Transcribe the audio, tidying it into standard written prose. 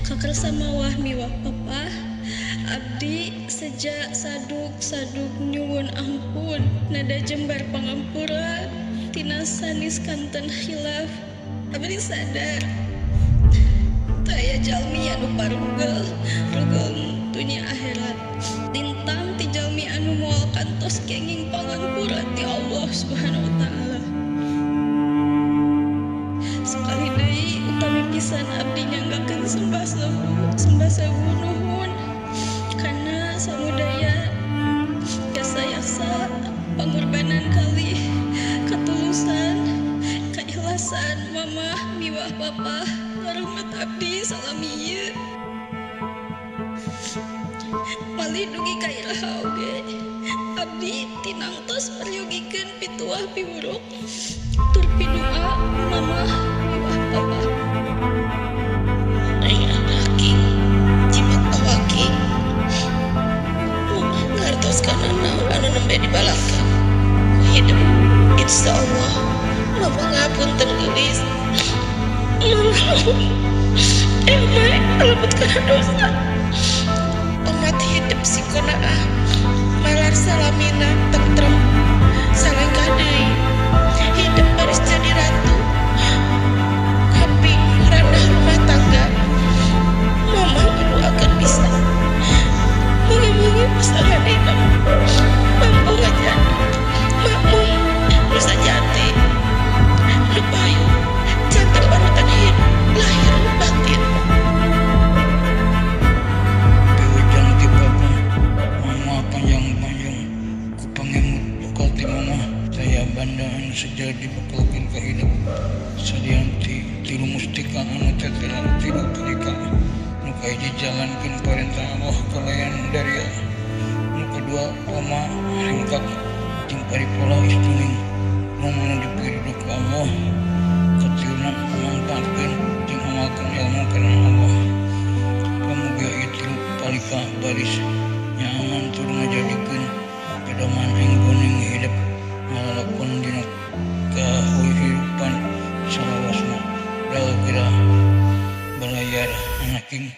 kakersa mawah miwah papa abdi sejak saduk nyuwun ampun nada jembar pangampura tina sanis kanten khilaf abdi sadar taya jalmi anu parugel dunia akhirat lintang ti jalmi anu moal kantos kenging pangampura ti Allah subhanahu wa ta'ala. Sekali deui utami pisan abdi nyanggakeun sembah sewu nuhun kana samudaya jasa pengorbanan kali ketulusan keikhlasan mamah miwah papa rahmat abdi salamieu malih dugi ka iraha oge abdi tinangtos paryogikeun pituah piwuruk tur pidoa mamah miwah papa. Aing aking jimat awaking ngartos kana naon anu nembe dibalangkeun hidup insyaallah mama ngapunten geulis emang alebet kana dosa umat hidup sikonaah malar salamina tentrem salengkah deui hidup baris jadi ratu happy ranah rumah tangga mama ilu akan bisa mengi-mengi pasangan hidup mampu ngajak makmum nusa jati nu payu jantan panutan hidup lahir batin bewejang ti papa mama panjang-panjang ku pangemut bukati mama saya bandaan sejadi bakal ka hidup sadianti tilu mustika anu tetelan tilu perika nu kaya dijalankeun perintah Allah kalayan dari nu kedua mama ringkak jeung paripura istuning mama nu dipiri ku Allah katiuna mangpaatkeun jeung amalkeun ilmu kana Allah pamuga itu palika baris nyaman tur ngajadikeun pedoman ing kuning hidup ngalakon dina kahirupan salawasna dalam kira belayar anaking